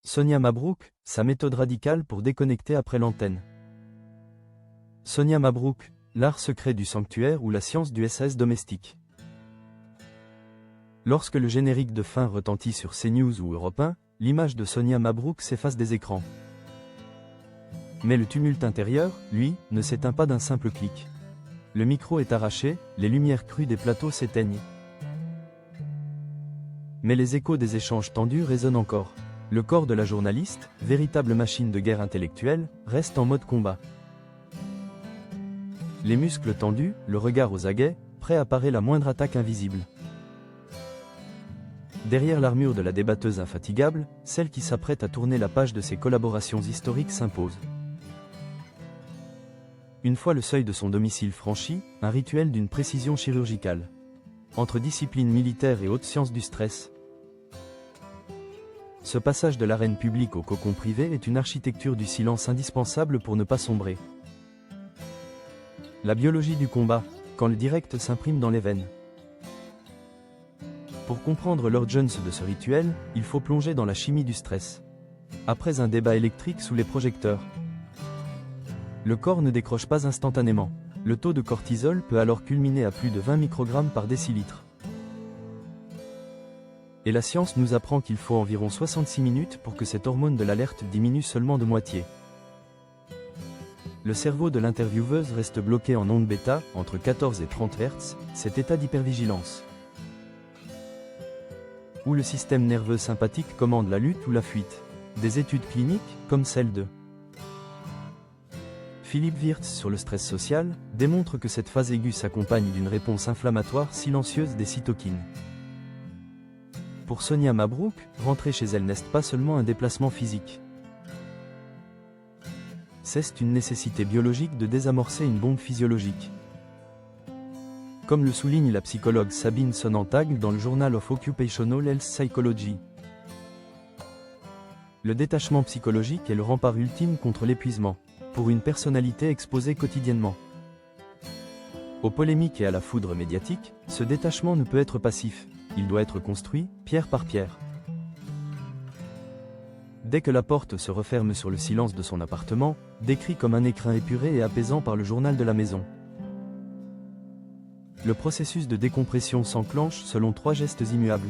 Sonia Mabrouk, sa méthode radicale pour déconnecter après l'antenne. Sonia Mabrouk, l'art secret du sanctuaire ou la science du SAS domestique. Lorsque le générique de fin retentit sur CNews ou Europe 1, l'image de Sonia Mabrouk s'efface des écrans. Mais le tumulte intérieur, lui, ne s'éteint pas d'un simple clic. Le micro est arraché, les lumières crues des plateaux s'éteignent. Mais les échos des échanges tendus résonnent encore. Le corps de la journaliste, véritable machine de guerre intellectuelle, reste en mode combat. Les muscles tendus, le regard aux aguets, prêt à parer la moindre attaque invisible. Derrière l'armure de la débatteuse infatigable, celle qui s'apprête à tourner la page de ses collaborations historiques s'impose. Une fois le seuil de son domicile franchi, un rituel d'une précision chirurgicale. Entre discipline militaire et haute science du stress. Ce passage de l'arène publique au cocon privé est une architecture du silence indispensable pour ne pas sombrer. La biologie du combat, quand le direct s'imprime dans les veines. Pour comprendre l'urgence de ce rituel, il faut plonger dans la chimie du stress. Après un débat électrique sous les projecteurs, le corps ne décroche pas instantanément. Le taux de cortisol peut alors culminer à plus de 20 microgrammes par décilitre. Et la science nous apprend qu'il faut environ 66 minutes pour que cette hormone de l'alerte diminue seulement de moitié. Le cerveau de l'intervieweuse reste bloqué en ondes bêta, entre 14 et 30 Hz, cet état d'hypervigilance. Où le système nerveux sympathique commande la lutte ou la fuite. Des études cliniques, comme celle de Philippe Wirtz sur le stress social, démontrent que cette phase aiguë s'accompagne d'une réponse inflammatoire silencieuse des cytokines. Pour Sonia Mabrouk, rentrer chez elle n'est pas seulement un déplacement physique. C'est une nécessité biologique de désamorcer une bombe physiologique. Comme le souligne la psychologue Sabine Sonnentag dans le Journal of Occupational Health Psychology. Le détachement psychologique est le rempart ultime contre l'épuisement, pour une personnalité exposée quotidiennement aux polémiques et à la foudre médiatique, ce détachement ne peut être passif, il doit être construit, pierre par pierre. Dès que la porte se referme sur le silence de son appartement, décrit comme un écrin épuré et apaisant par le journal de la maison. Le processus de décompression s'enclenche selon 3 gestes immuables.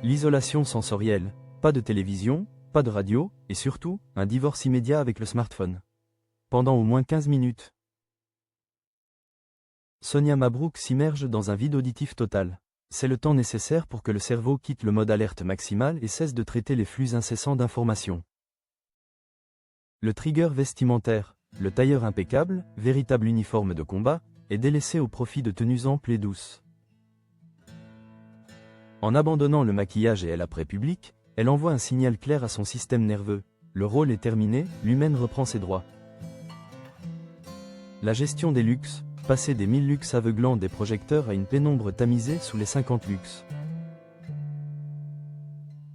L'isolation sensorielle, pas de télévision, pas de radio, et surtout, un divorce immédiat avec le smartphone. Pendant au moins 15 minutes. Sonia Mabrouk s'immerge dans un vide auditif total. C'est le temps nécessaire pour que le cerveau quitte le mode alerte maximal et cesse de traiter les flux incessants d'informations. Le trigger vestimentaire, le tailleur impeccable, véritable uniforme de combat, est délaissé au profit de tenues amples et douces. En abandonnant le maquillage et l'après public, elle envoie un signal clair à son système nerveux. Le rôle est terminé, l'humaine reprend ses droits. La gestion des luxes, passer des 1000 luxes aveuglants des projecteurs à une pénombre tamisée sous les 50 luxes.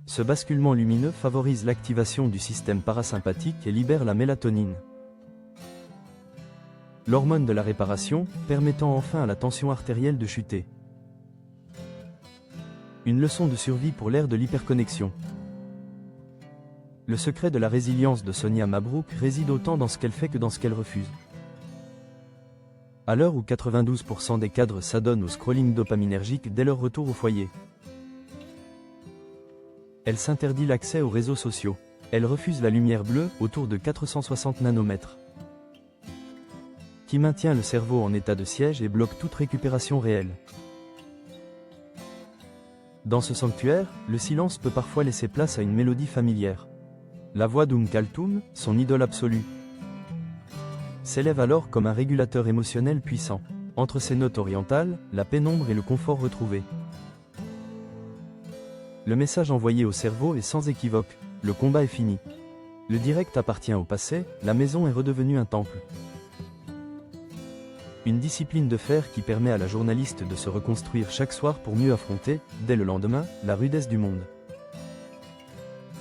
Ce basculement lumineux favorise l'activation du système parasympathique et libère la mélatonine. L'hormone de la réparation, permettant enfin à la tension artérielle de chuter. Une leçon de survie pour l'ère de l'hyperconnexion. Le secret de la résilience de Sonia Mabrouk réside autant dans ce qu'elle fait que dans ce qu'elle refuse. À l'heure où 92% des cadres s'adonnent au scrolling dopaminergique dès leur retour au foyer. Elle s'interdit l'accès aux réseaux sociaux. Elle refuse la lumière bleue, autour de 460 nanomètres. Qui maintient le cerveau en état de siège et bloque toute récupération réelle. Dans ce sanctuaire, le silence peut parfois laisser place à une mélodie familière. La voix Kalthum, son idole absolue, s'élève alors comme un régulateur émotionnel puissant. Entre ces notes orientales, la pénombre et le confort retrouvé. Le message envoyé au cerveau est sans équivoque, le combat est fini. Le direct appartient au passé, la maison est redevenue un temple. Une discipline de fer qui permet à la journaliste de se reconstruire chaque soir pour mieux affronter, dès le lendemain, la rudesse du monde.